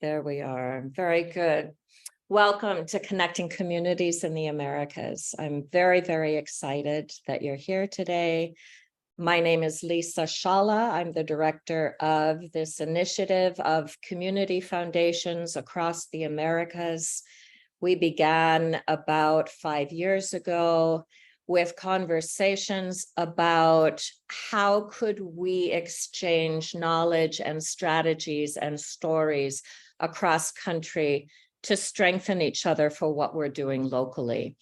There we are. Very good. Welcome to Connecting Communities in the Americas. I'm very, very excited that you're here today. My name is Lisa Shala. I'm the director of this initiative of community foundations across the Americas. We began about 5 years ago with conversations about how could we exchange knowledge and strategies and stories across country to strengthen each other for what we're doing locally.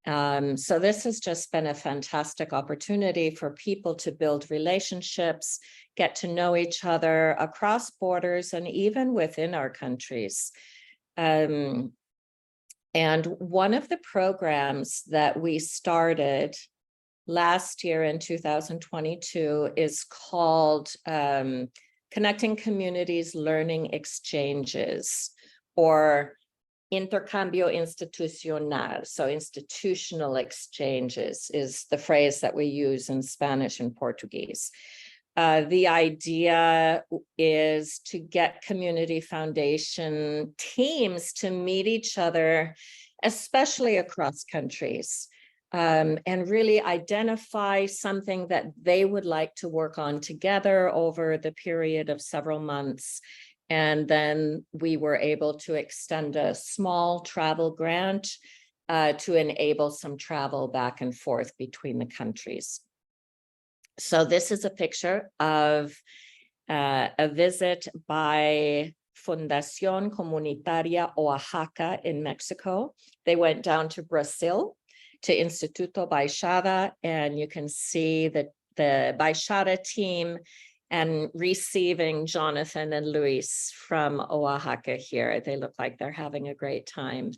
So this has just been a fantastic opportunity for people to build relationships, get to know each other across borders and even within our countries. And one of the programs that we started last year in 2022 is called Connecting Communities Learning Exchanges, or Intercambio Institucional. So institutional exchanges is the phrase that we use in Spanish and Portuguese. The idea is to get community foundation teams to meet each other, especially across countries, and really identify something that they would like to work on together over the period of several months. And then we were able to extend a small travel grant to enable some travel back and forth between the countries. So this is a picture of a visit by Fundación Comunitaria Oaxaca in Mexico. They went down to Brazil, to Instituto Baixada, and you can see that the Baixada team and receiving Jonathan and Luis from Oaxaca here. They look like they're having a great time.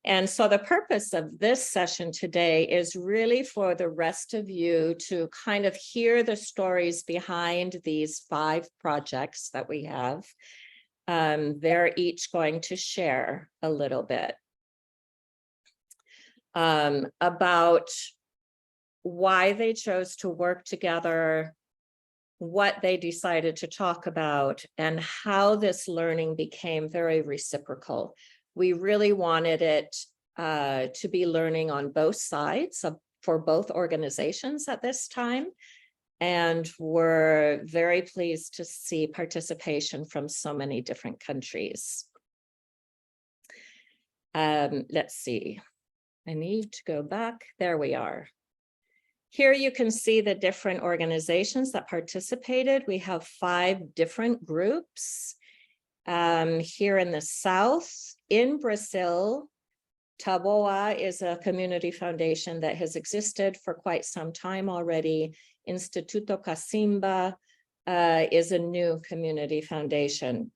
And so the purpose of this session today is really for the rest of you to kind of hear the stories behind these 5 projects that we have. They're each going to share a little bit about why they chose to work together, what they decided to talk about, and how this learning became very reciprocal. We really wanted it to be learning on both sides for both organizations at this time. And we're very pleased to see participation from so many different countries. Let's see. I need to go back. There we are. Here you can see the different organizations that participated. We have 5 different groups. Here in the south, in Brazil, Taboa is a community foundation that has existed for quite some time already. Instituto Cacimba is a new community foundation.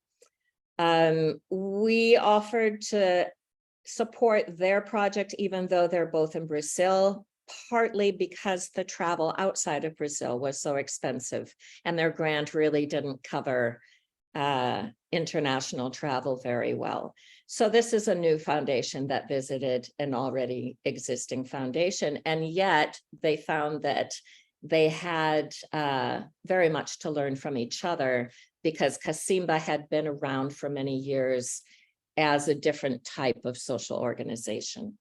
We offered to support their project, even though they're both in Brazil, partly because the travel outside of Brazil was so expensive, and their grant really didn't cover international travel very well. So this is a new foundation that visited an already existing foundation, and yet they found that they had very much to learn from each other, because Cacimba had been around for many years as a different type of social organization.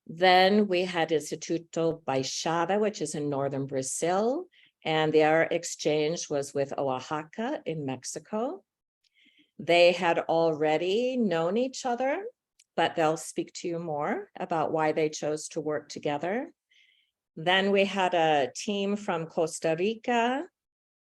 Then we had Instituto Baixada, which is in northern Brazil, and their exchange was with Oaxaca in Mexico. They had already known each other, but they'll speak to you more about why they chose to work together. Then we had a team from Costa Rica.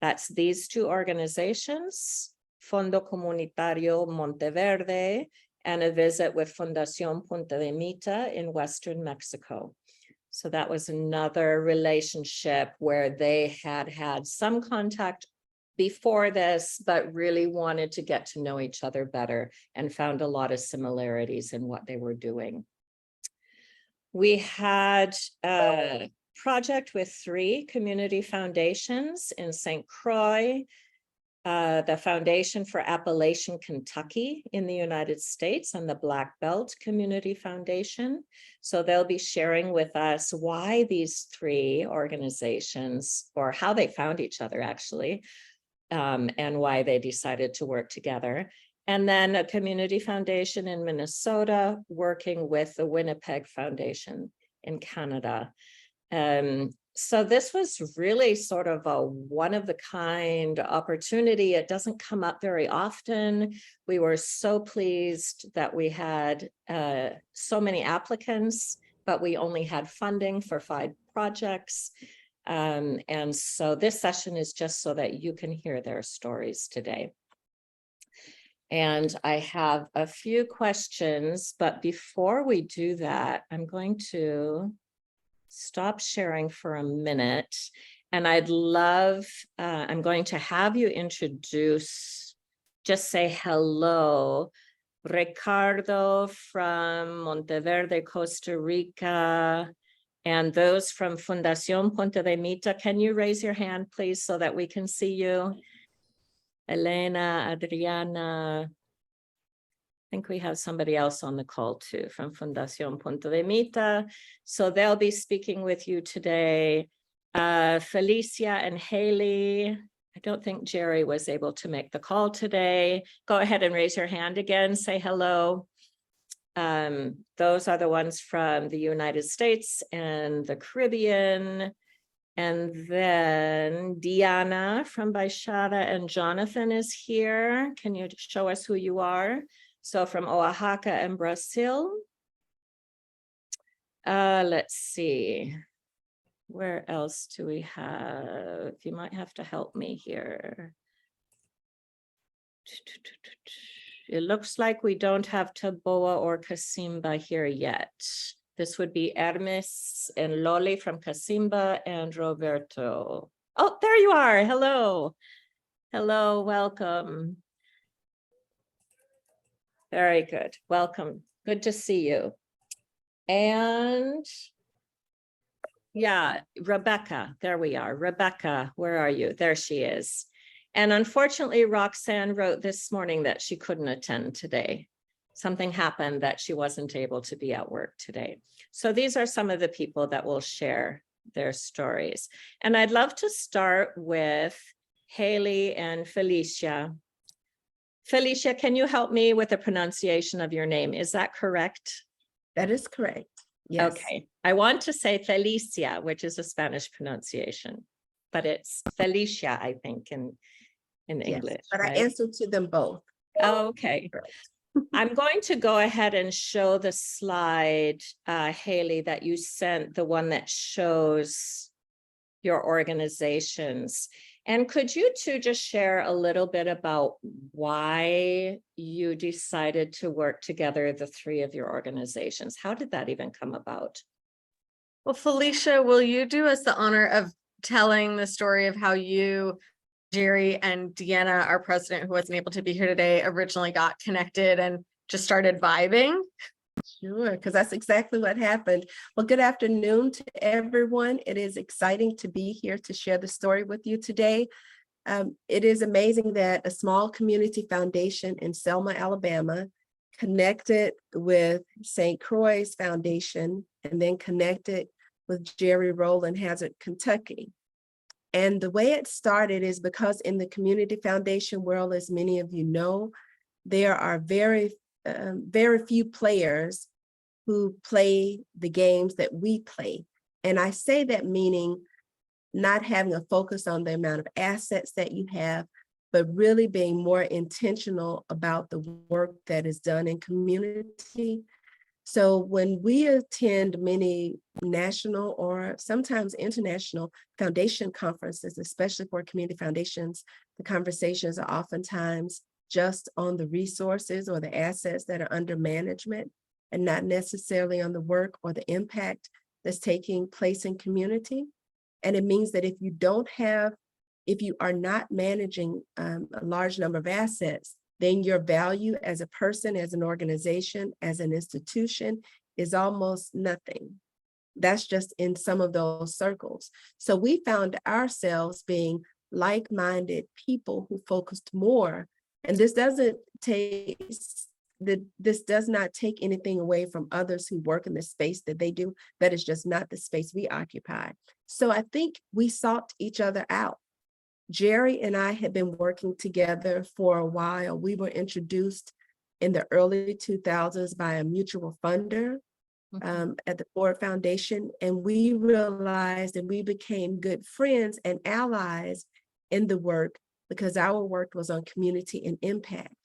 That's these 2 organizations, Fondo Comunitario Monteverde, and a visit with Fundación Punta de Mita in Western Mexico. So that was another relationship where they had some contact before this, but really wanted to get to know each other better and found a lot of similarities in what they were doing. We had a project with 3 community foundations in St. Croix, the Foundation for Appalachian Kentucky in the United States, and the Black Belt Community Foundation. So they'll be sharing with us why these 3 organizations, or how they found each other actually, and why they decided to work together. and then a community foundation in Minnesota working with the Winnipeg Foundation in Canada. So this was really sort of a one-of-the-kind opportunity. It doesn't come up very often. We were so pleased that we had so many applicants, but we only had funding for 5 projects. And so this session is just so that you can hear their stories today. And I have a few questions, but before we do that, I'm going to stop sharing for a minute. And I'm going to have you introduce, just say hello. Ricardo from Monteverde, Costa Rica, and those from Fundación Punta de Mita. Can you raise your hand, please, so that we can see you? Elena, Adriana. I think we have somebody else on the call too from Fundación Punta de Mita. So they'll be speaking with you today. Felicia and Haley. I don't think Jerry was able to make the call today. Go ahead and raise your hand again, say hello. Those are the ones from the United States and the Caribbean. And then Diana from Baixada and Jonathan is here. Can you show us who you are? So from Oaxaca and Brazil. Let's see. Where else do we have? You might have to help me here. It looks like we don't have Taboa or Casimba here yet. This would be Hermes and Loli from Casimba and Roberto. Oh, there you are. Hello. Hello, welcome. Very good. Welcome. Good to see you. And yeah, Rebecca, there we are. Rebecca, where are you? There she is. And unfortunately, Roxanne wrote this morning that she couldn't attend today. Something happened that she wasn't able to be at work today. So these are some of the people that will share their stories. And I'd love to start with Haley and Felicia. Felicia, can you help me with the pronunciation of your name? Is that correct? That is correct. Yes. Okay. I want to say Felicia, which is a Spanish pronunciation, but it's Felicia, I think, in English. But right? I answered to them both. Oh, okay. I'm going to go ahead and show the slide, Haley, that you sent, the one that shows your organizations. And could you two just share a little bit about why you decided to work together, the 3 of your organizations? How did that even come about? Well, Felicia, will you do us the honor of telling the story of how you, Jerry, and Deanna, our president, who wasn't able to be here today, originally got connected and just started vibing? Sure, because that's exactly what happened. Well, good afternoon to everyone. It is exciting to be here to share the story with you today. It is amazing that a small community foundation in Selma, Alabama, connected with St. Croix's Foundation, and then connected with Jerry Roll in Hazard, Kentucky. And the way it started is because in the community foundation world, as many of you know, there are very few players who play the games that we play. And I say that meaning not having a focus on the amount of assets that you have, but really being more intentional about the work that is done in community. So when we attend many national or sometimes international foundation conferences, especially for community foundations, the conversations are oftentimes just on the resources or the assets that are under management and not necessarily on the work or the impact that's taking place in community. And it means that if you are not managing a large number of assets, then your value as a person, as an organization, as an institution is almost nothing. That's just in some of those circles. So we found ourselves being like-minded people who focused more. And this does not take anything away from others who work in the space that they do. That is just not the space we occupy. So I think we sought each other out. Jerry and I had been working together for a while. We were introduced in the early 2000s by a mutual funder at the Ford Foundation, and we realized and we became good friends and allies in the work because our work was on community and impact.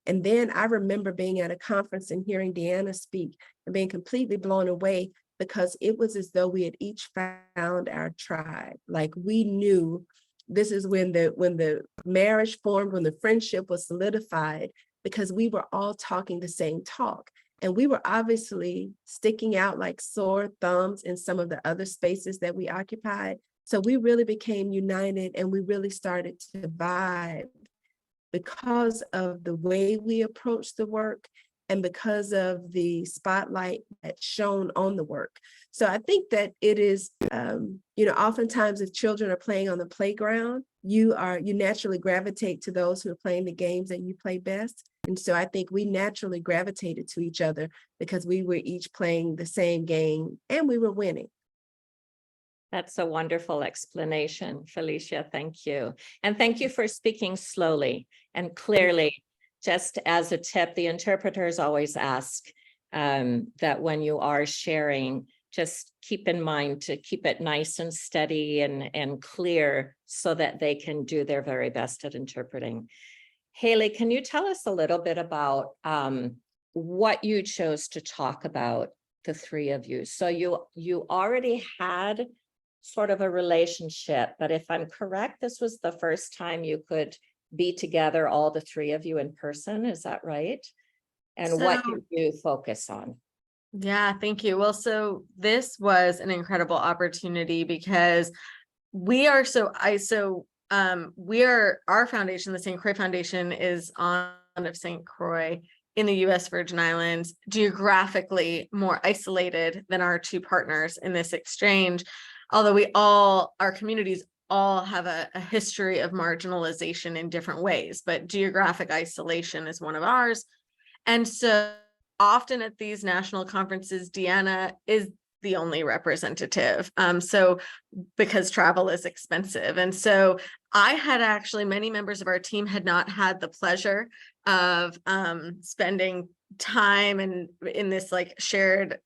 And then I remember being at a conference and hearing Deanna speak and being completely blown away because it was as though we had each found our tribe. Like we knew this is when the marriage formed, when the friendship was solidified, because we were all talking the same talk. And we were obviously sticking out like sore thumbs in some of the other spaces that we occupied. So we really became united and we really started to vibe because of the way we approached the work and because of the spotlight that shone on the work. So I think that it is, oftentimes if children are playing on the playground, you naturally gravitate to those who are playing the games that you play best. And so I think we naturally gravitated to each other because we were each playing the same game and we were winning. That's a wonderful explanation, Felicia. Thank you. And thank you for speaking slowly and clearly. Just as a tip, the interpreters always ask that when you are sharing, just keep in mind to keep it nice and steady and clear so that they can do their very best at interpreting. Haley, can you tell us a little bit about what you chose to talk about, the three of you? So you already had sort of a relationship, but if I'm correct, this was the first time you could be together, all the three of you in person, is that right? And what did you focus on? Yeah, thank you. Well, so this was an incredible opportunity because our foundation, the St. Croix Foundation, is on of St. Croix in the US Virgin Islands, geographically more isolated than our two partners in this exchange. Although our communities all have a history of marginalization in different ways, but geographic isolation is one of ours. And so often at these national conferences, Deanna is the only representative. So because travel is expensive. And so I had actually, many members of our team had not had the pleasure of spending time in this like shared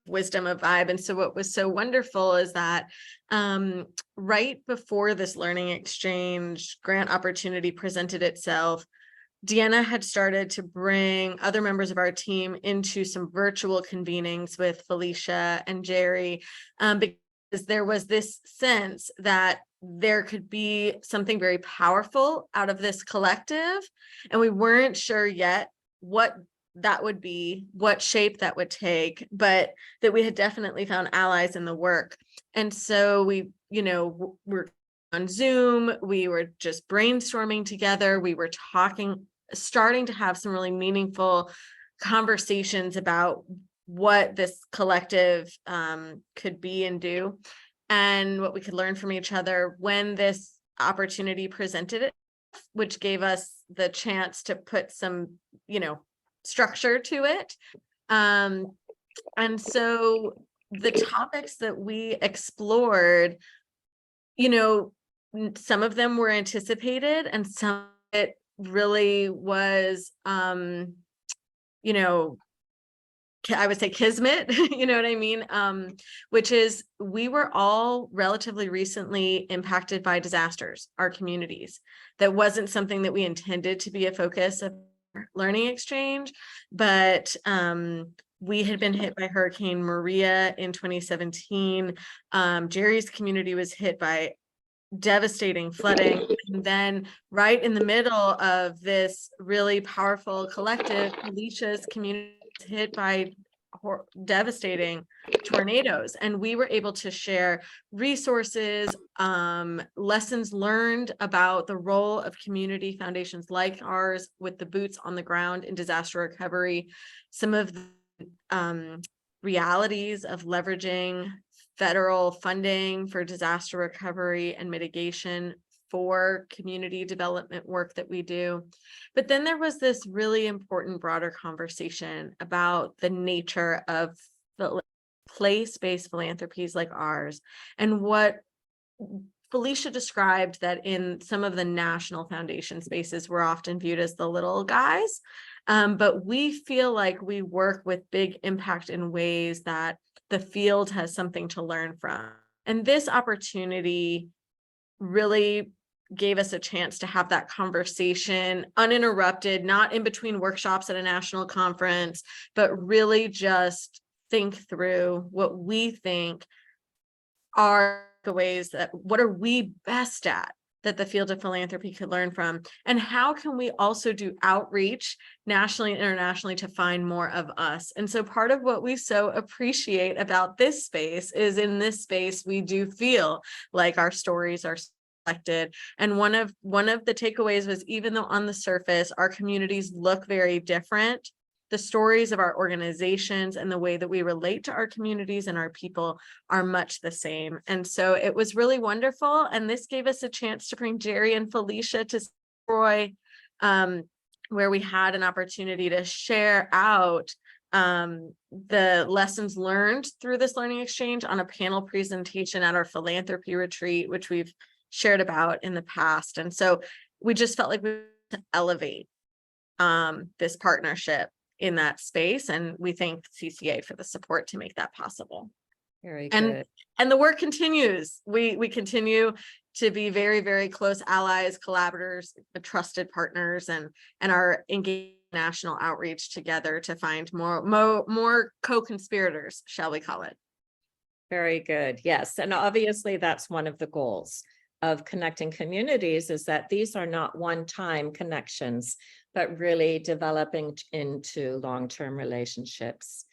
wisdom of vibe. And so what was so wonderful is that right before this learning exchange grant opportunity presented itself, Deanna had started to bring other members of our team into some virtual convenings with Felicia and Jerry, because there was this sense that there could be something very powerful out of this collective. And we weren't sure yet what that would be, what shape that would take, but that we had definitely found allies in the work. And so we, we're on Zoom, we were just brainstorming together, we were starting to have some really meaningful conversations about what this collective could be and do, and what we could learn from each other when this opportunity presented it, which gave us the chance to put some, structure to it. And so the topics that we explored, some of them were anticipated and some of it really was, I would say kismet, you know what I mean? Which is, we were all relatively recently impacted by disasters, our communities. That wasn't something that we intended to be a focus of learning exchange, but we had been hit by Hurricane Maria in 2017. Jerry's community was hit by devastating flooding, and then right in the middle of this really powerful collective, Felicia's community was hit by devastating tornadoes, and we were able to share resources, lessons learned about the role of community foundations like ours with the boots on the ground in disaster recovery, some of the realities of leveraging federal funding for disaster recovery and mitigation for community development work that we do. But then there was this really important broader conversation about the nature of the place-based philanthropies like ours and what Felicia described that in some of the national foundation spaces, we're often viewed as the little guys. But we feel like we work with big impact in ways that the field has something to learn from. And this opportunity really gave us a chance to have that conversation uninterrupted, not in between workshops at a national conference, but really just think through what we think are the ways that, what are we best at that the field of philanthropy could learn from, and how can we also do outreach nationally and internationally to find more of us. And so part of what we so appreciate about this space is, in this space we do feel like our stories are selected. And one of the takeaways was, even though on the surface our communities look very different, the stories of our organizations and the way that we relate to our communities and our people are much the same. And so it was really wonderful. And this gave us a chance to bring Jerry and Felicia to Troy, where we had an opportunity to share out the lessons learned through this learning exchange on a panel presentation at our philanthropy retreat, which we've shared about in the past. And so we just felt like we had to elevate this partnership in that space, and we thank CCA for the support to make that possible. Very good. And the work continues. We continue to be very, very close allies, collaborators, trusted partners, and are engaged in national outreach together to find more co-conspirators, shall we call it. Very good. Yes. And obviously that's one of the goals of connecting communities, is that these are not one-time connections, but really developing into long-term relationships.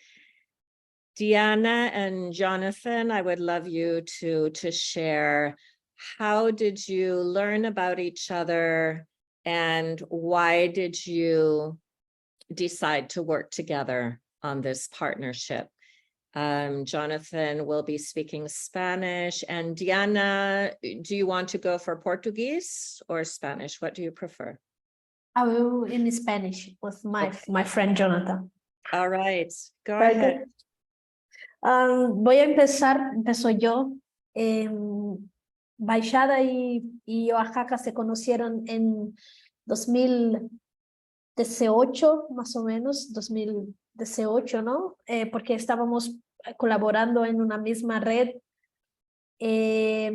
Deanna and Jonathan, I would love you to share, how did you learn about each other, and why did you decide to work together on this partnership? Jonathan will be speaking Spanish, and Diana, do you want to go for Portuguese or Spanish? What do you prefer? I will in Spanish with my friend Jonathan. All right, go Very ahead. good. Empezó yo. Baixada y Oaxaca se conocieron en 2018, más o menos, 2018, ¿no? Porque estábamos colaborando en una misma red. Y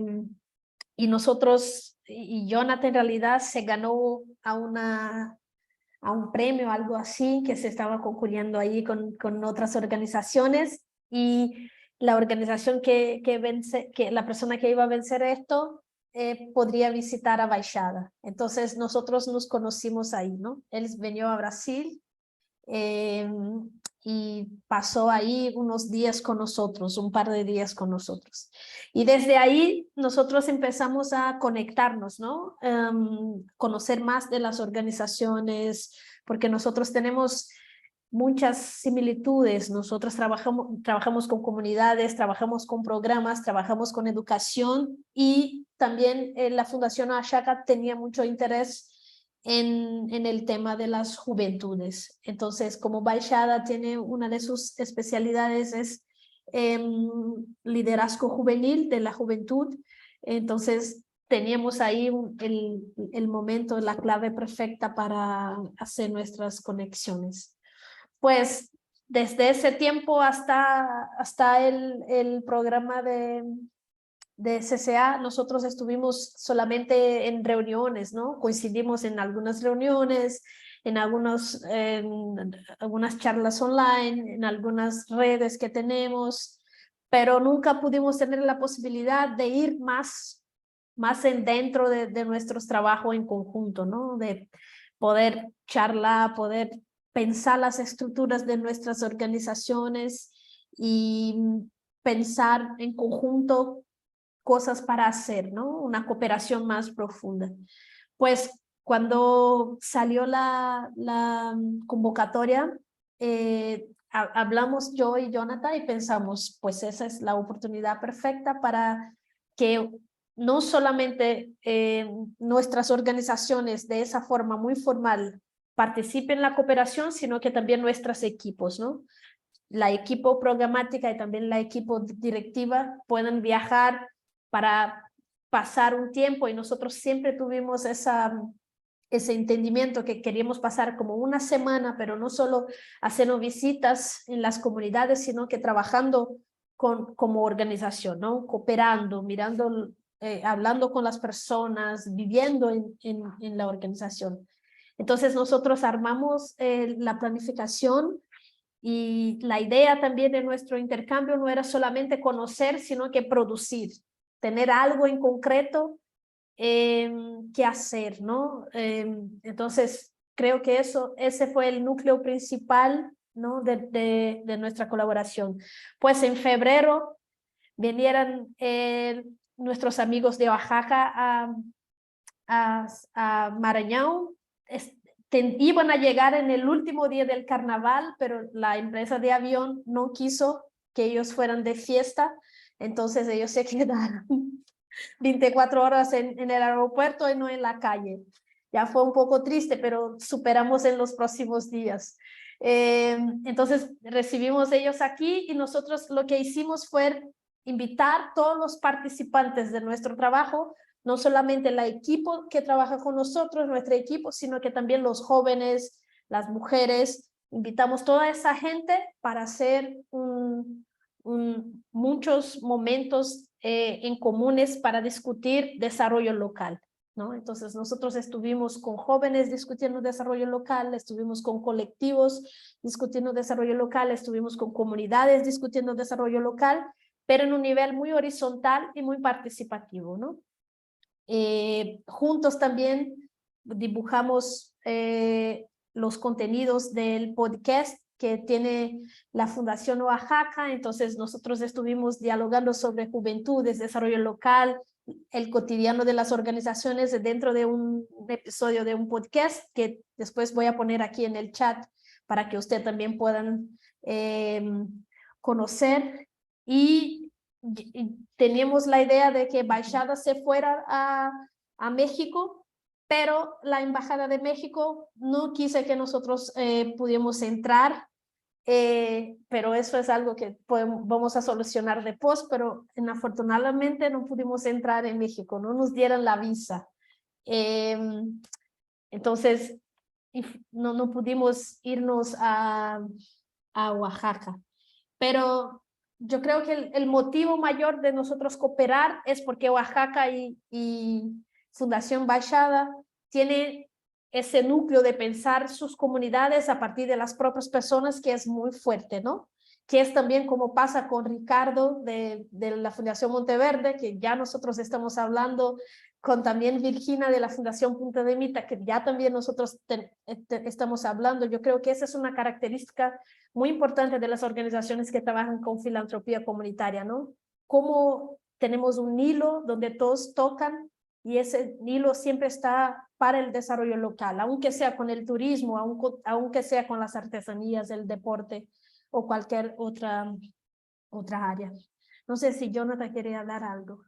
nosotros, y Jonathan en realidad se ganó a un premio, algo así, que se estaba concurriendo ahí con otras organizaciones, y la organización que la persona que iba a vencer esto podría visitar a Baixada. Entonces nosotros nos conocimos ahí, ¿no? Él vino a Brasil y pasó ahí unos días con nosotros, un par de días con nosotros. Y desde ahí nosotros empezamos a conectarnos, ¿no? Conocer más de las organizaciones, porque nosotros tenemos muchas similitudes. Nosotros trabajamos con comunidades, trabajamos con programas, trabajamos con educación, y también la Fundación Oaxaca tenía mucho interés en el tema de las juventudes. Entonces, como Baixada tiene una de sus especialidades es liderazgo juvenil de la juventud, entonces teníamos ahí el momento, la clave perfecta para hacer nuestras conexiones. Pues desde ese tiempo hasta el programa de CCA, nosotros estuvimos solamente en reuniones, ¿no? Coincidimos en algunas reuniones, en algunas charlas online, en algunas redes que tenemos, pero nunca pudimos tener la posibilidad de ir más dentro de nuestros trabajos en conjunto, ¿no? De poder charlar, poder pensar las estructuras de nuestras organizaciones y pensar en conjunto cosas para hacer, ¿no? Una cooperación más profunda. Pues cuando salió la convocatoria, hablamos yo y Jonathan y pensamos, pues esa es la oportunidad perfecta para que no solamente nuestras organizaciones de esa forma muy formal participen en la cooperación, sino que también nuestros equipos, ¿no? La equipo programática y también la equipo directiva pueden viajar para pasar un tiempo y nosotros siempre tuvimos ese entendimiento que queríamos pasar como una semana, pero no solo haciendo visitas en las comunidades, sino que trabajando como organización, ¿no? Cooperando, mirando, hablando con las personas, viviendo en la organización. Entonces nosotros armamos la planificación y la idea también de nuestro intercambio no era solamente conocer, sino que producir, tener algo en concreto que hacer, ¿no? Entonces, creo que ese fue el núcleo principal, ¿no? de nuestra colaboración. Pues en febrero vinieron nuestros amigos de Oaxaca a Maranhão. Iban a llegar en el último día del carnaval, pero la empresa de avión no quiso que ellos fueran de fiesta, entonces ellos se quedaron 24 horas en el aeropuerto y no en la calle. Ya fue un poco triste, pero superamos en los próximos días. Entonces recibimos ellos aquí y nosotros lo que hicimos fue invitar todos los participantes de nuestro trabajo, no solamente el equipo que trabaja con nosotros, nuestro equipo, sino que también los jóvenes, las mujeres. Invitamos toda esa gente para hacer muchos momentos en comunes para discutir desarrollo local, ¿no? Entonces nosotros estuvimos con jóvenes discutiendo desarrollo local, estuvimos con colectivos discutiendo desarrollo local, estuvimos con comunidades discutiendo desarrollo local, pero en un nivel muy horizontal y muy participativo, ¿no? Juntos también dibujamos los contenidos del podcast que tiene la Fundación Oaxaca. Entonces nosotros estuvimos dialogando sobre juventudes, desarrollo local, el cotidiano de las organizaciones dentro de un episodio de un podcast que después voy a poner aquí en el chat para que ustedes también puedan conocer. Y teníamos la idea de que Baixada se fuera a México, pero la Embajada de México no quiso que nosotros pudiéramos entrar, pero eso es algo que vamos a solucionar después, pero afortunadamente no pudimos entrar en México, no nos dieron la visa. Entonces, no pudimos irnos a Oaxaca, pero yo creo que el motivo mayor de nosotros cooperar es porque Oaxaca y Fundación Baixada tiene ese núcleo de pensar sus comunidades a partir de las propias personas que es muy fuerte, ¿no? Que es también como pasa con Ricardo de la Fundación Monteverde, que ya nosotros estamos hablando, con también Virginia de la Fundación Punta de Mita, que ya también nosotros estamos hablando. Yo creo que esa es una característica muy importante de las organizaciones que trabajan con filantropía comunitaria, ¿no? Cómo tenemos un hilo donde todos tocan y ese hilo siempre está para el desarrollo local, aunque sea con el turismo, aunque sea con las artesanías, el deporte o cualquier otra área. No sé si Jonathan quería hablar algo.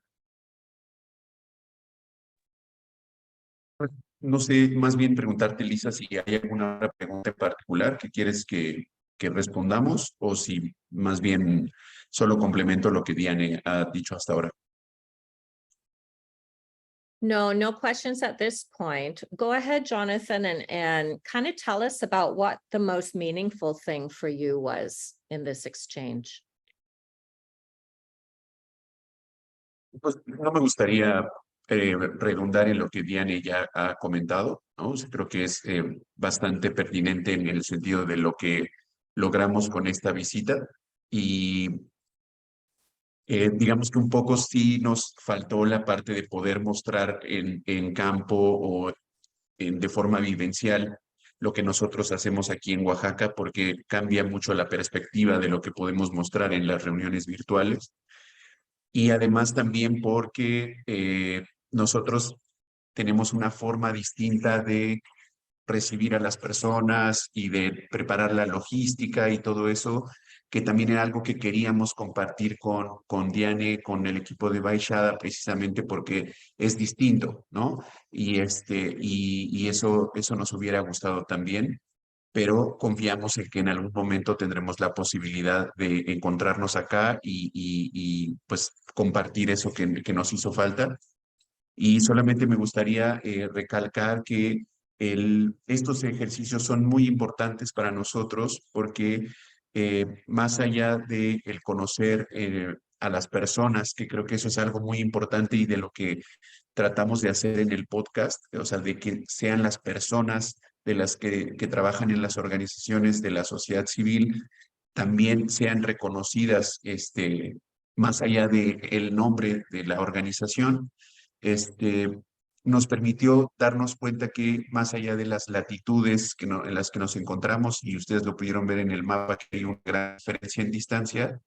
No sé, más bien preguntarte, Lisa, si hay alguna otra pregunta en particular que quieres que respondamos o si más bien solo complemento lo que Diane ha dicho hasta ahora. No questions at this point. Go ahead, Jonathan, and kind of tell us about what the most meaningful thing for you was in this exchange. Pues no me gustaría redundar en lo que Diane ya ha comentado, ¿no? O sea, creo que es bastante pertinente en el sentido de lo que logramos con esta visita y digamos que un poco sí nos faltó la parte de poder mostrar en campo o de forma vivencial lo que nosotros hacemos aquí en Oaxaca, porque cambia mucho la perspectiva de lo que podemos mostrar en las reuniones virtuales. Y además también porque nosotros tenemos una forma distinta de recibir a las personas y de preparar la logística y todo eso, que también era algo que queríamos compartir con Diane, con el equipo de Baixada, precisamente porque es distinto, ¿no? Y eso nos hubiera gustado también, pero confiamos en que en algún momento tendremos la posibilidad de encontrarnos acá y pues compartir eso que nos hizo falta. Y solamente me gustaría recalcar que estos ejercicios son muy importantes para nosotros porque más allá de el conocer a las personas, que creo que eso es algo muy importante y de lo que tratamos de hacer en el podcast, o sea, de que sean las personas de las que trabajan en las organizaciones de la sociedad civil, también sean reconocidas, más allá de el nombre de la organización, este, nos permitió darnos cuenta que más allá de las latitudes en las que nos encontramos, y ustedes lo pudieron ver en el mapa, que hay una gran diferencia en distancia,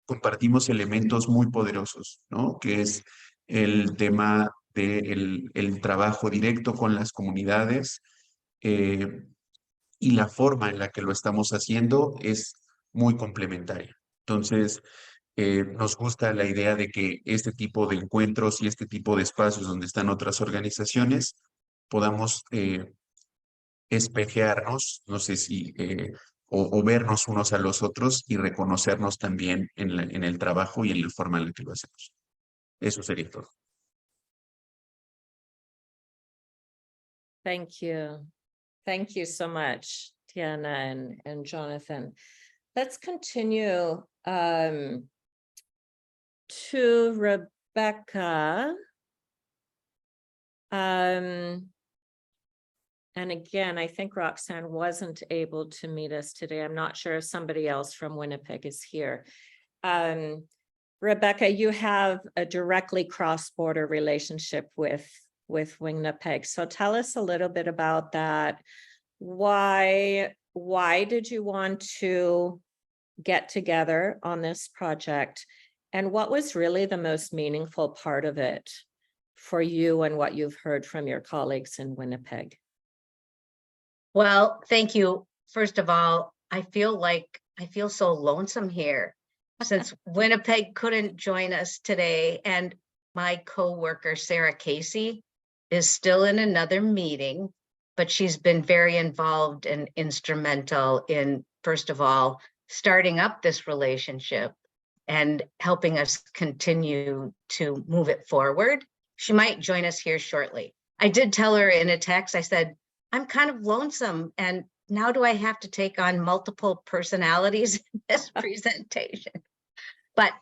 compartimos elementos muy poderosos, ¿no? Que es el tema del el trabajo directo con las comunidades eh, y la forma en la que lo estamos haciendo es muy complementaria. Entonces, nos gusta la idea de que este tipo de encuentros y este tipo de espacios donde están otras organizaciones podamos espejearnos, no sé si, o vernos unos a los otros y reconocernos también en el trabajo y en la forma en la que lo hacemos. Eso sería todo. Thank you. Thank you so much, Tiana and Jonathan. Let's continue to Rebecca. And again, I think Roxanne wasn't able to meet us today. I'm not sure if somebody else from Winnipeg is here. Rebecca, you have a directly cross-border relationship with Winnipeg. So tell us a little bit about that. Why did you want to get together on this project? And what was really the most meaningful part of it for you and what you've heard from your colleagues in Winnipeg? Well, thank you. First of all, I feel so lonesome here since Winnipeg couldn't join us today, and my coworker Sarah Casey is still in another meeting, but she's been very involved and instrumental in, first of all, starting up this relationship and helping us continue to move it forward. She might join us here shortly. I did tell her in a text, I said, I'm kind of lonesome, and now do I have to take on multiple personalities in this presentation? But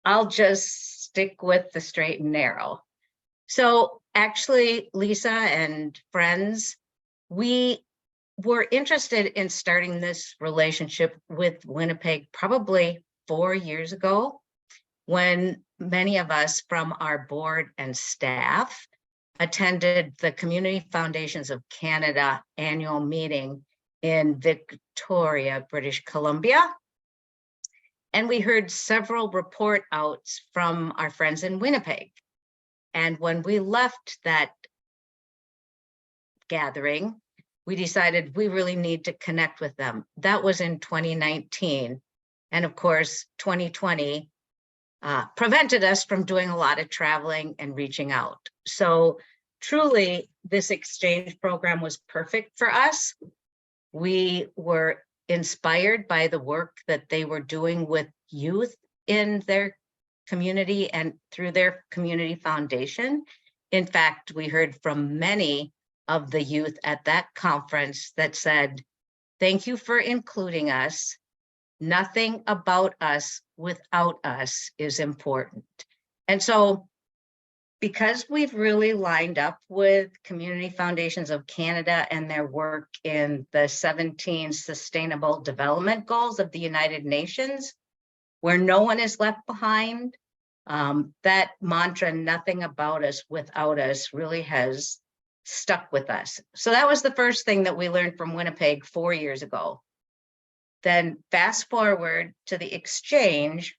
I'll just stick with the straight and narrow. So actually, Lisa and friends, we were interested in starting this relationship with Winnipeg probably 4 years ago, when many of us from our board and staff attended the Community Foundations of Canada annual meeting in Victoria, British Columbia. And we heard several report outs from our friends in Winnipeg. And when we left that gathering, we decided we really need to connect with them. That was in 2019. And of course, 2020 prevented us from doing a lot of traveling and reaching out. So truly, this exchange program was perfect for us. We were inspired by the work that they were doing with youth in their community and through their community foundation. In fact, we heard from many of the youth at that conference that said, thank you for including us. Nothing about us without us is important. And so, because we've really lined up with Community Foundations of Canada and their work in the 17 Sustainable Development Goals of the United Nations, where no one is left behind, that mantra, nothing about us without us, really has stuck with us. So that was the first thing that we learned from Winnipeg 4 years ago. Then fast forward to the exchange,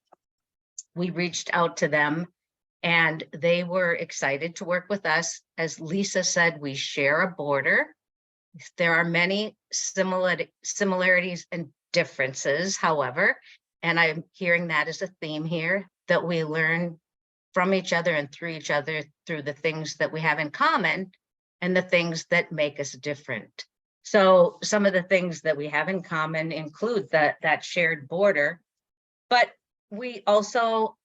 we reached out to them and they were excited to work with us. As Lisa said, we share a border. There are many similarities and differences, however, and I'm hearing that as a theme here, that we learn from each other and through each other through the things that we have in common and the things that make us different. So some of the things that we have in common include that shared border, but we also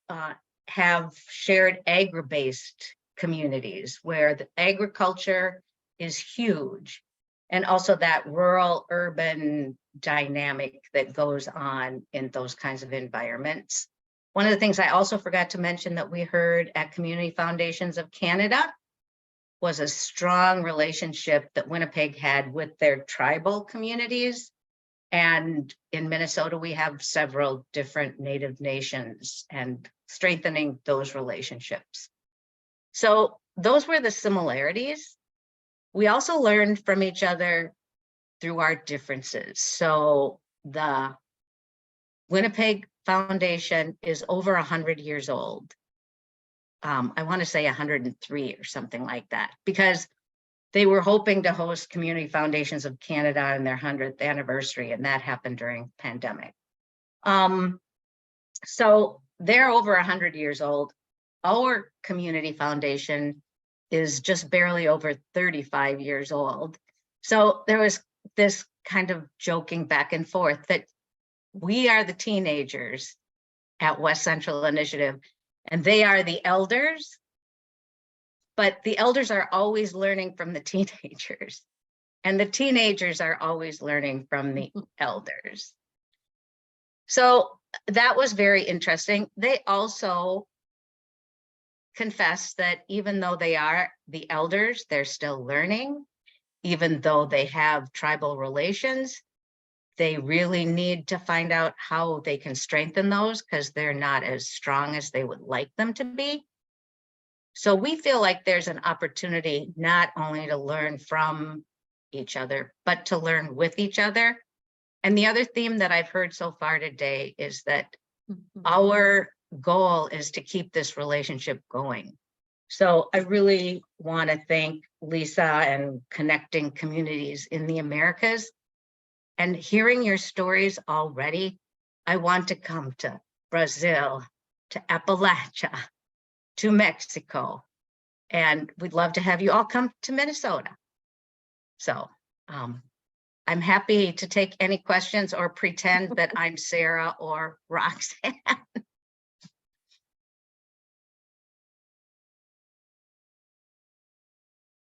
have shared agri-based communities where the agriculture is huge, and also that rural urban dynamic that goes on in those kinds of environments. One of the things I also forgot to mention that we heard at Community Foundations of Canada was a strong relationship that Winnipeg had with their tribal communities. And in Minnesota, we have several different Native nations and strengthening those relationships. So those were the similarities. We also learned from each other through our differences. So the Winnipeg Foundation is over 100 years old. I want to say 103 or something like that, because they were hoping to host Community Foundations of Canada on their 100th anniversary, and that happened during pandemic. So they're over 100 years old. Our community foundation is just barely over 35 years old. So there was this kind of joking back and forth that we are the teenagers at West Central Initiative, and they are the elders, but the elders are always learning from the teenagers, and the teenagers are always learning from the elders. So that was very interesting. They also confess that even though they are the elders, they're still learning. Even though they have tribal relations, they really need to find out how they can strengthen those, because they're not as strong as they would like them to be. So we feel like there's an opportunity not only to learn from each other, but to learn with each other. And the other theme that I've heard so far today is that our goal is to keep this relationship going. So I really want to thank Lisa and Connecting Communities in the Americas. And hearing your stories already, I want to come to Brazil, to Appalachia, to Mexico, and we'd love to have you all come to Minnesota. So I'm happy to take any questions or pretend that I'm Sarah or Roxanne.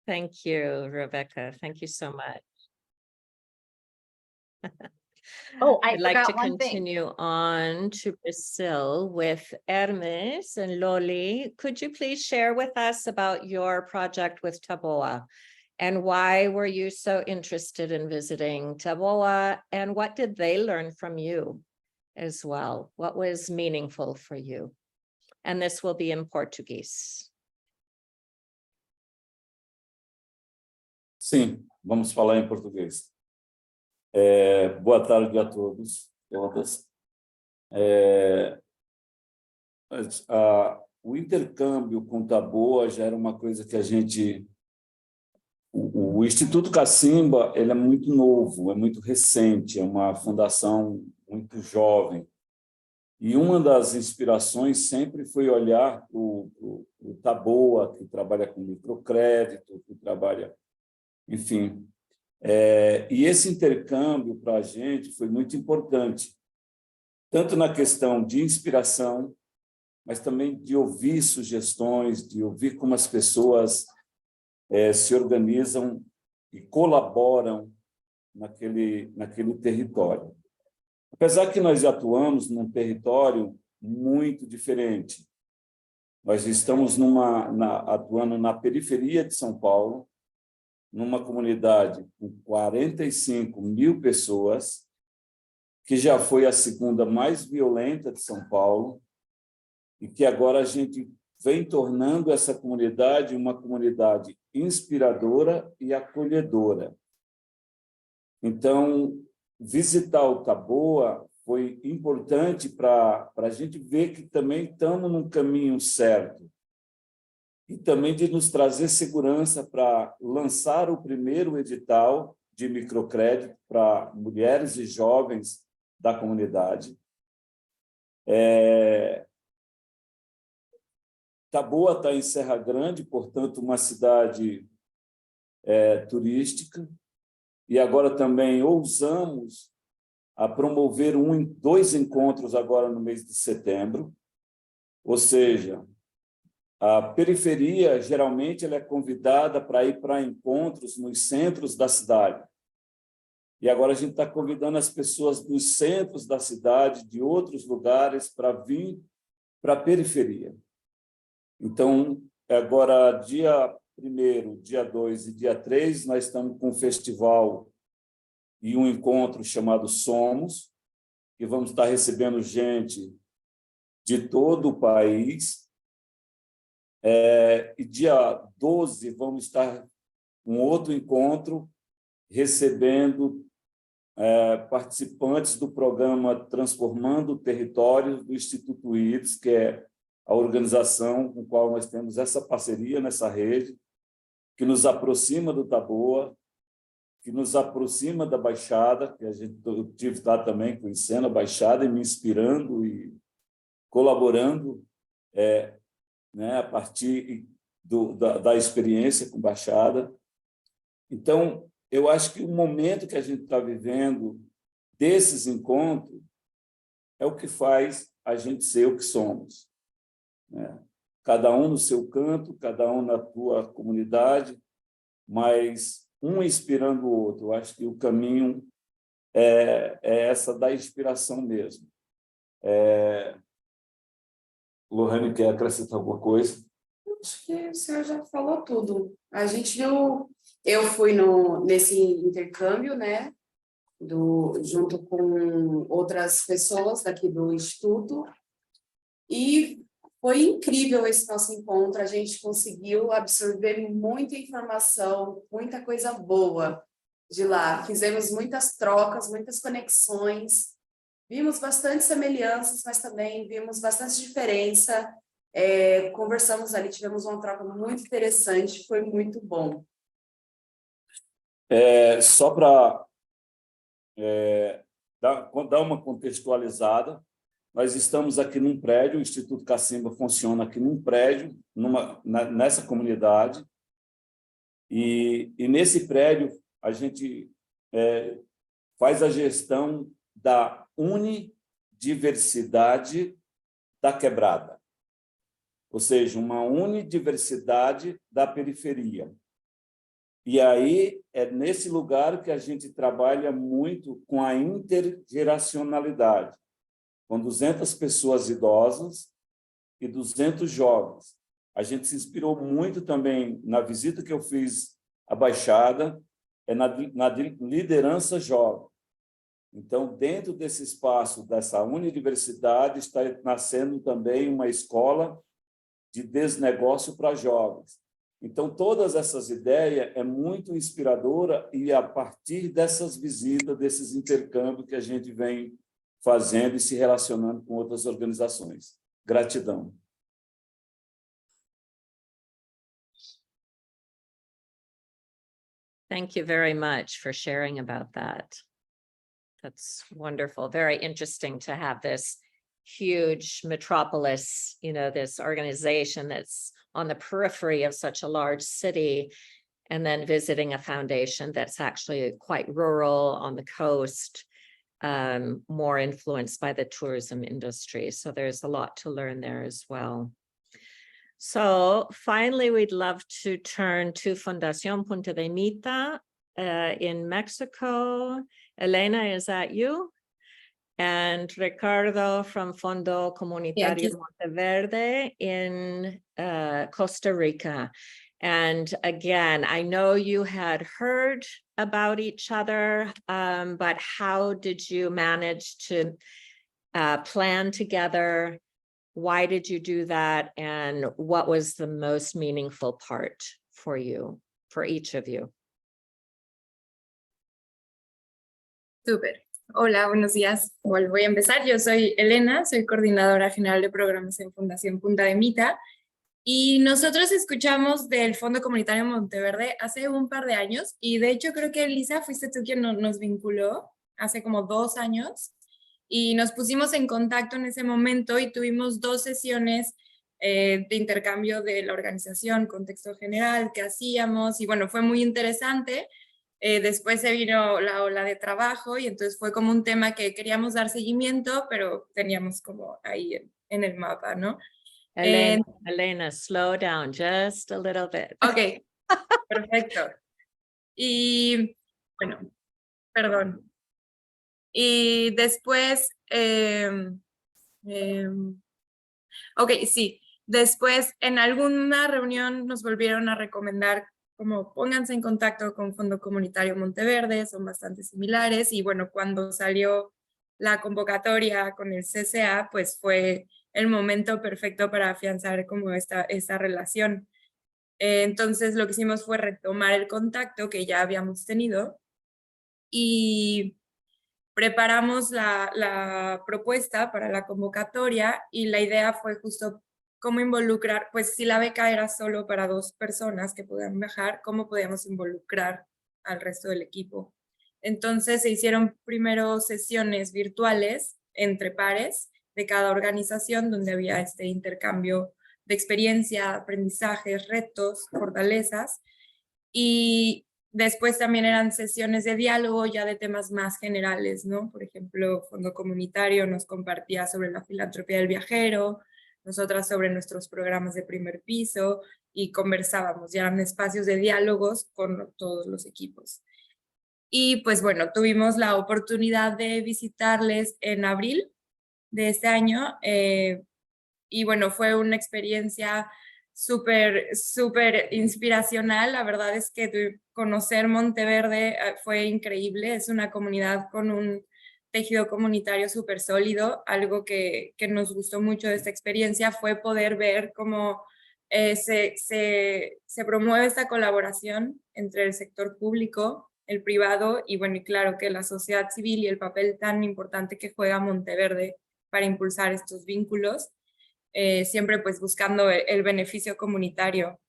Thank you, Rebecca. Thank you so much. Oh, I I'd like to forgot one thing. continue on to Brazil with Hermes and Loli. Could you please share with us about your project with Taboa, and why were you so interested in visiting Taboa, and what did they learn from you as well? What was meaningful for you? And this will be in Portuguese. Sim, vamos falar em português. Boa tarde a todos, todas. O intercâmbio com Taboa já era uma coisa que a gente... O Instituto Cacimba, ele é muito novo, é muito recente, é uma fundação muito jovem. E uma das inspirações sempre foi olhar para o Taboa, que trabalha com microcrédito, que trabalha... Enfim, e esse intercâmbio para a gente foi muito importante, tanto na questão de inspiração, mas também de ouvir sugestões, de ouvir como as pessoas se organizam e colaboram naquele território. Apesar que nós atuamos num território muito diferente, nós estamos atuando na periferia de São Paulo, numa comunidade com 45 mil pessoas, que já foi a segunda mais violenta de São Paulo, e que agora a gente vem tornando essa comunidade uma comunidade inspiradora e acolhedora. Então, visitar o Taboa foi importante para a gente ver que também estamos num caminho certo, e também de nos trazer segurança para lançar o primeiro edital de microcrédito para mulheres e jovens da comunidade. Taboa está em Serra Grande, portanto, uma cidade turística, e agora também ousamos a promover 2 encontros agora no mês de setembro, ou seja, A periferia, geralmente, ela é convidada para ir para encontros nos centros da cidade. E agora a gente está convidando as pessoas dos centros da cidade, de outros lugares, para vir para a periferia. Então, agora, dia 1º, dia 2 e dia 3, nós estamos com um festival e um encontro chamado Somos, que vamos estar recebendo gente de todo o país. E dia 12, vamos estar um outro encontro recebendo participantes do programa Transformando o Território do Instituto IDES, que é a organização com a qual nós temos essa parceria nessa rede, que nos aproxima do Taboa, que nos aproxima da Baixada, que eu tive lá também conhecendo a Baixada e me inspirando e colaborando a partir da experiência com Baixada. Então, eu acho que o momento que a gente está vivendo desses encontros é o que faz a gente ser o que somos, né? Cada um no seu canto, cada um na tua comunidade, mas um inspirando o outro. Eu acho que o caminho é essa da inspiração mesmo. Lohane, quer acrescentar alguma coisa? Acho que o senhor já falou tudo. A gente viu, eu fui nesse intercâmbio, né, junto com outras pessoas daqui do Instituto, e foi incrível esse nosso encontro. A gente conseguiu absorver muita informação, muita coisa boa de lá. Fizemos muitas trocas, muitas conexões, vimos bastante semelhanças, mas também vimos bastante diferença. Conversamos ali, tivemos uma troca muito interessante, foi muito bom. Só para dar uma contextualizada, nós estamos aqui num prédio, o Instituto Cacimba funciona aqui num prédio, nessa comunidade, e nesse prédio a gente faz a gestão da unidiversidade da quebrada, ou seja, uma unidiversidade da periferia. E aí é nesse lugar que a gente trabalha muito com a intergeracionalidade, com 200 pessoas idosas e 200 jovens. A gente se inspirou muito também na visita que eu fiz à Baixada, na liderança jovem. Então, dentro desse espaço, dessa unidiversidade, está nascendo também uma escola de desnegócio para jovens. Então, todas essas ideias é muito inspiradora e a partir dessas visitas, desses intercâmbios que a gente vem fazendo e se relacionando com outras organizações. Gratidão. Thank you very much for sharing about that. That's wonderful. Very interesting to have this huge metropolis, this organization that's on the periphery of such a large city, and then visiting a foundation that's actually quite rural on the coast, more influenced by the tourism industry. So there's a lot to learn there as well. So finally, we'd love to turn to Fundación Punta de Mita in Mexico. Elena, is that you? And Ricardo from Fondo Comunitario Monteverde in Costa Rica. And again, I know you had heard about each other, but how did you manage to plan together? Why did you do that? And what was the most meaningful part for you, for each of you? Súper. Hola, buenos días. Igual voy a empezar. Yo soy Elena, soy coordinadora general de programas en Fundación Punta de Mita. Y nosotros escuchamos del Fondo Comunitario Monteverde hace un par de años. Y de hecho creo que, Elisa, fuiste tú quien nos vinculó hace como 2 años. Y nos pusimos en contacto en ese momento y tuvimos 2 sesiones de intercambio de la organización, contexto general que hacíamos. Y bueno, fue muy interesante. Después se vino la ola de trabajo y entonces fue como un tema que queríamos dar seguimiento, pero teníamos como ahí en el mapa, ¿no? Elena, slow down just a little bit. Ok, perfecto. Y bueno, perdón. Y después, ok, sí. Después, en alguna reunión nos volvieron a recomendar como pónganse en contacto con Fondo Comunitario Monteverde, son bastante similares. Y bueno, cuando salió la convocatoria con el CCA, pues fue el momento perfecto para afianzar como esta relación. Entonces lo que hicimos fue retomar el contacto que ya habíamos tenido y preparamos la propuesta para la convocatoria y la idea fue justo cómo involucrar, pues si la beca era solo para 2 personas que podían viajar, cómo podíamos involucrar al resto del equipo. Entonces se hicieron primero sesiones virtuales entre pares de cada organización donde había este intercambio de experiencia, aprendizajes, retos, fortalezas y después también eran sesiones de diálogo ya de temas más generales, ¿no? Por ejemplo, Fondo Comunitario nos compartía sobre la filantropía del viajero, nosotras sobre nuestros programas de primer piso y conversábamos, ya eran espacios de diálogos con todos los equipos. Y pues bueno, tuvimos la oportunidad de visitarles en abril de este año y bueno, fue una experiencia súper inspiracional. La verdad es que conocer Monteverde fue increíble. Es una comunidad con un tejido comunitario súper sólido. Algo que nos gustó mucho de esta experiencia fue poder ver cómo se promueve esta colaboración entre el sector público, el privado y bueno, y claro que la sociedad civil y el papel tan importante que juega Monteverde para impulsar estos vínculos. Siempre pues buscando el beneficio comunitario.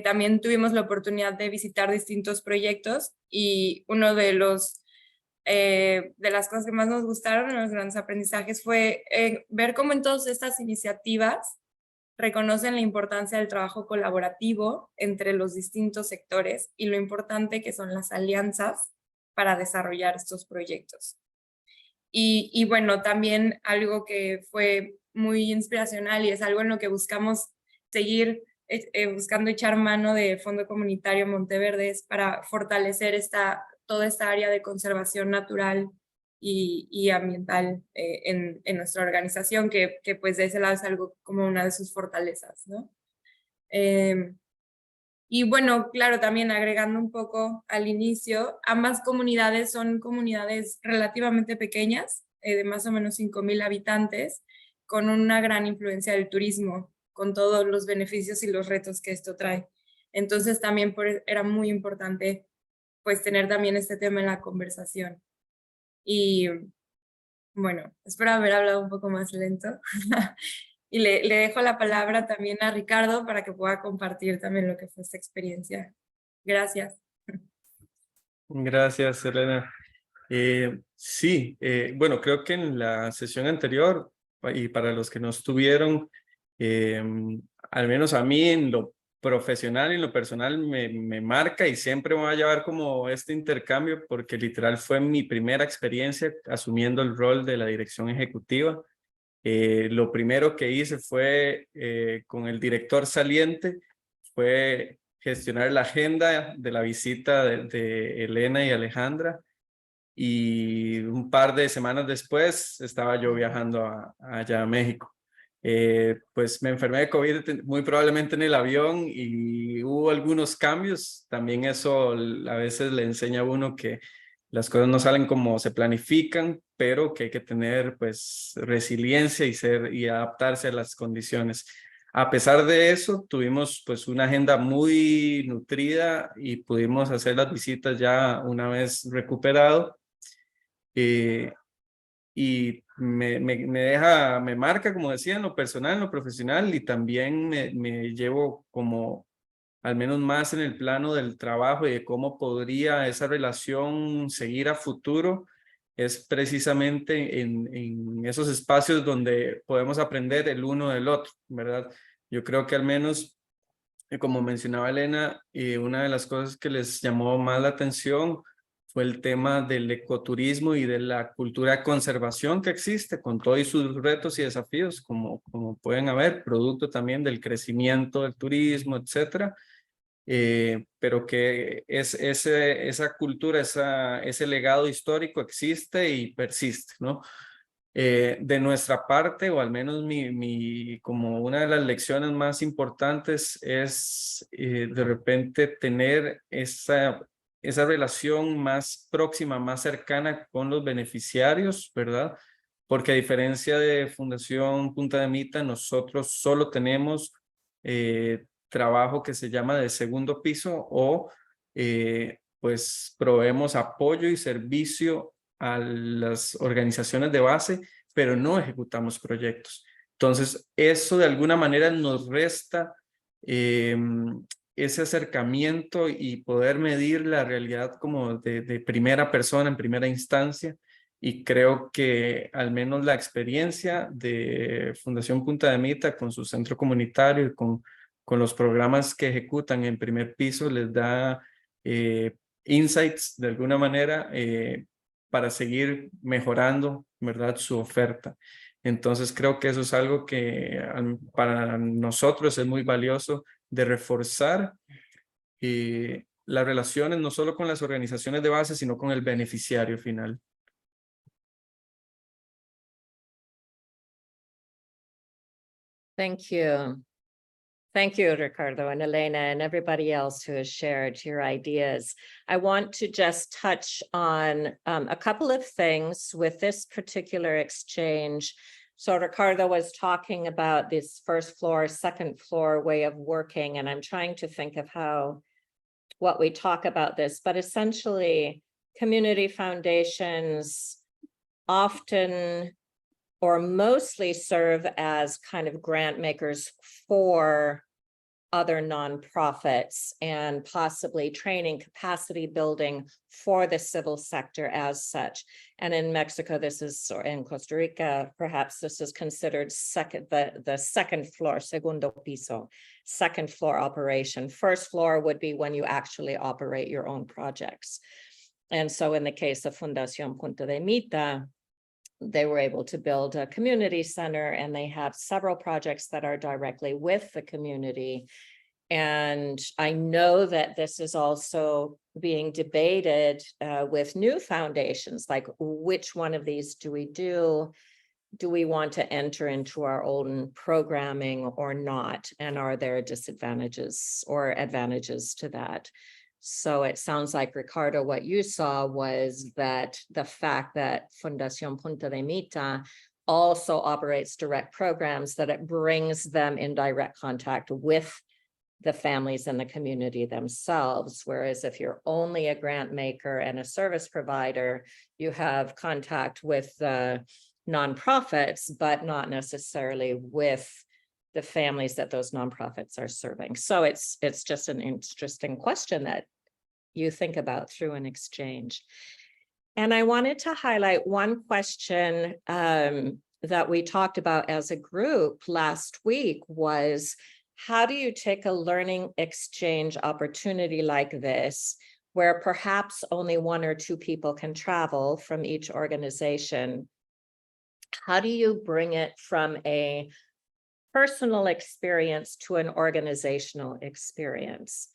También tuvimos la oportunidad de visitar distintos proyectos y uno de las cosas que más nos gustaron, los grandes aprendizajes, fue ver cómo en todas estas iniciativas reconocen la importancia del trabajo colaborativo entre los distintos sectores y lo importante que son las alianzas para desarrollar estos proyectos. Y bueno, también algo que fue muy inspiracional y es algo en lo que buscamos seguir buscando echar mano de Fondo Comunitario Monteverde es para fortalecer toda esta área de conservación natural y ambiental en nuestra organización, que pues de ese lado es algo como una de sus fortalezas, ¿no? Y bueno, claro, también agregando un poco al inicio, ambas comunidades son comunidades relativamente pequeñas, de más o menos 5,000 habitantes, con una gran influencia del turismo, con todos los beneficios y los retos que esto trae. Entonces también era muy importante pues tener también este tema en la conversación. Y bueno, espero haber hablado un poco más lento. Y le dejo la palabra también a Ricardo para que pueda compartir también lo que fue esta experiencia. Gracias. Gracias, Elena. Sí, bueno, creo que en la sesión anterior, y para los que no estuvieron, al menos a mí en lo profesional y en lo personal me marca y siempre me va a llevar como este intercambio porque literal fue mi primera experiencia asumiendo el rol de la dirección ejecutiva. Lo primero que hice fue con el director saliente, fue gestionar la agenda de la visita de Elena y Alejandra y un par de semanas después estaba yo viajando allá a México. Pues me enfermé de COVID muy probablemente en el avión y hubo algunos cambios. También eso a veces le enseña a uno que las cosas no salen como se planifican, pero que hay que tener pues resiliencia y adaptarse a las condiciones. A pesar de eso, tuvimos pues una agenda muy nutrida y pudimos hacer las visitas ya una vez recuperado. Y me marca, como decía, en lo personal, en lo profesional y también me llevo como al menos más en el plano del trabajo y de cómo podría esa relación seguir a futuro, es precisamente en esos espacios donde podemos aprender el uno del otro, ¿verdad? Yo creo que al menos, como mencionaba Elena, una de las cosas que les llamó más la atención fue el tema del ecoturismo y de la cultura de conservación que existe, con todos sus retos y desafíos, como pueden haber, producto también del crecimiento del turismo, etcétera. Pero que esa cultura, ese legado histórico existe y persiste, ¿no? De nuestra parte, o al menos como una de las lecciones más importantes es de repente tener esa relación más próxima, más cercana con los beneficiarios, ¿verdad? Porque a diferencia de Fundación Punta de Mita, nosotros solo tenemos trabajo que se llama de segundo piso o pues proveemos apoyo y servicio a las organizaciones de base, pero no ejecutamos proyectos. Entonces, eso de alguna manera nos resta ese acercamiento y poder medir la realidad como de primera persona, en primera instancia. Y creo que al menos la experiencia de Fundación Punta de Mita con su centro comunitario y con los programas que ejecutan en primer piso les da insights de alguna manera para seguir mejorando, ¿verdad?, su oferta. Entonces creo que eso es algo que para nosotros es muy valioso de reforzar las relaciones no solo con las organizaciones de base, sino con el beneficiario final. Thank you. Thank you, Ricardo and Elena and everybody else who has shared your ideas. I want to just touch on a couple of things with this particular exchange. So Ricardo was talking about this first floor, second floor way of working, and I'm trying to think of what we talk about this, but essentially community foundations often or mostly serve as kind of grant makers for other nonprofits and possibly training, capacity building for the civil sector as such. And in Mexico, this is, or in Costa Rica, perhaps this is considered the second floor, segundo piso, second floor operation. First floor would be when you actually operate your own projects. And so in the case of Fundación Punta de Mita, they were able to build a community center, and they have several projects that are directly with the community. And I know that this is also being debated with new foundations, like which one of these do we do? Do we want to enter into our own programming or not? And are there disadvantages or advantages to that? So it sounds like, Ricardo, what you saw was that the fact that Fundación Punta de Mita also operates direct programs, that it brings them in direct contact with the families and the community themselves. Whereas if you're only a grant maker and a service provider, you have contact with the nonprofits, but not necessarily with the families that those nonprofits are serving. So it's just an interesting question that you think about through an exchange. And I wanted to highlight one question that we talked about as a group last week was, how do you take a learning exchange opportunity like this, where perhaps only one or two people can travel from each organization? How do you bring it from a personal experience to an organizational experience?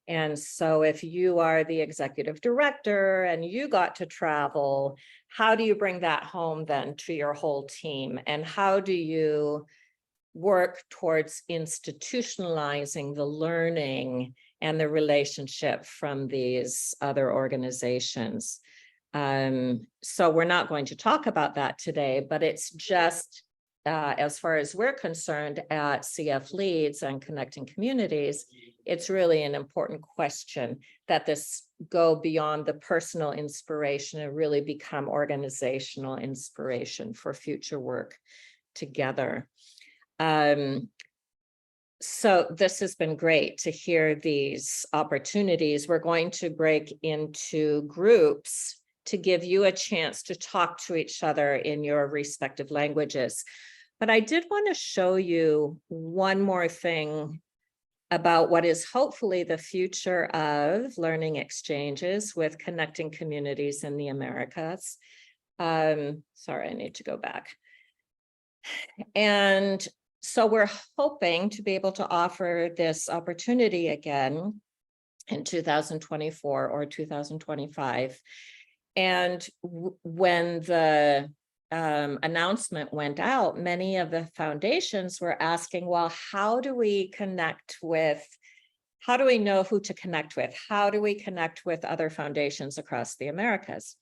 And so if you are the executive director and you got to travel, how do you bring that home then to your whole team? And how do you work towards institutionalizing the learning and the relationship from these other organizations? So we're not going to talk about that today, but it's just as far as we're concerned at CF Leads and Connecting Communities, it's really an important question that this go beyond the personal inspiration and really become organizational inspiration for future work together. So this has been great to hear these opportunities. We're going to break into groups to give you a chance to talk to each other in your respective languages. But I did want to show you one more thing about what is hopefully the future of learning exchanges with connecting communities in the Americas. Sorry, I need to go back. And so we're hoping to be able to offer this opportunity again in 2024 or 2025. And when the announcement went out, many of the foundations were asking, well, how do we know who to connect with? How do we connect with other foundations across the Americas?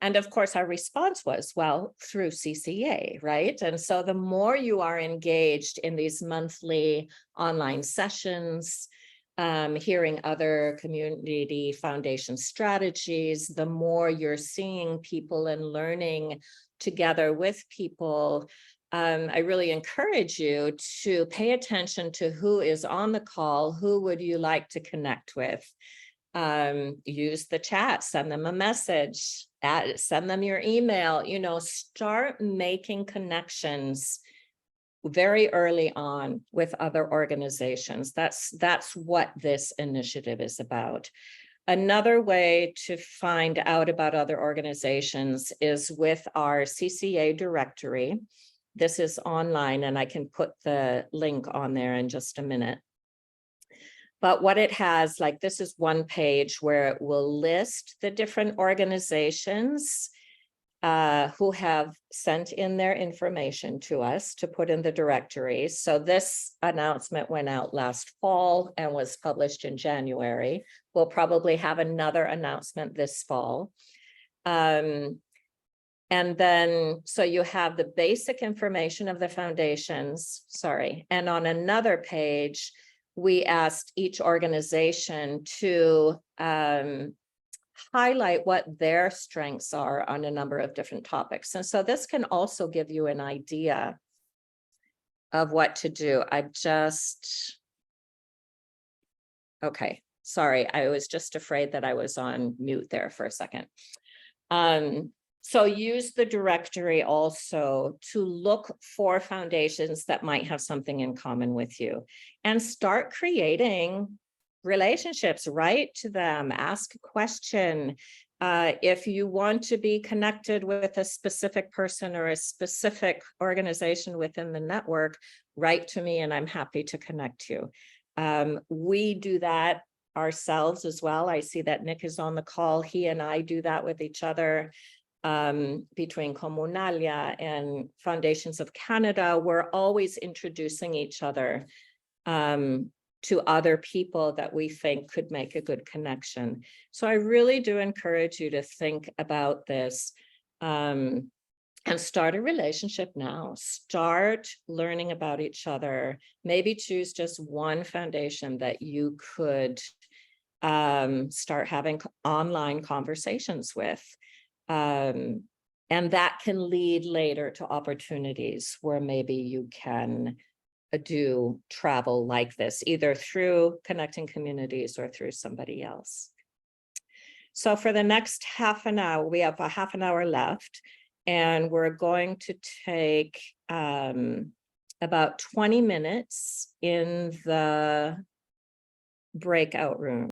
And of course, our response was, well, through CCA, right? And so the more you are engaged in these monthly online sessions, hearing other community foundation strategies, the more you're seeing people and learning together with people. I really encourage you to pay attention to who is on the call, who would you like to connect with. Use the chat, send them a message, send them your email, start making connections very early on with other organizations. That's what this initiative is about. Another way to find out about other organizations is with our CCA directory. This is online, and I can put the link on there in just a minute. But what it has, like, this is one page where it will list the different organizations who have sent in their information to us to put in the directory. So this announcement went out last fall and was published in January. We'll probably have another announcement this fall. And then, so you have the basic information of the foundations, and on another page, we asked each organization to highlight what their strengths are on a number of different topics. And so this can also give you an idea of what to do. Okay, sorry, I was just afraid that I was on mute there for a second. So use the directory also to look for foundations that might have something in common with you, and start creating relationships. Write to them, ask a question. If you want to be connected with a specific person or a specific organization within the network, write to me and I'm happy to connect you. We do that ourselves as well. I see that Nick is on the call. He and I do that with each other. Between Comunalia and Foundations of Canada, we're always introducing each other to other people that we think could make a good connection. So I really do encourage you to think about this and start a relationship now. Start learning about each other. Maybe choose just one foundation that you could start having online conversations with. And that can lead later to opportunities where maybe you can do travel like this, either through connecting communities or through somebody else. So for the next half an hour, we have a half an hour left, and we're going to take about 20 minutes in the breakout room.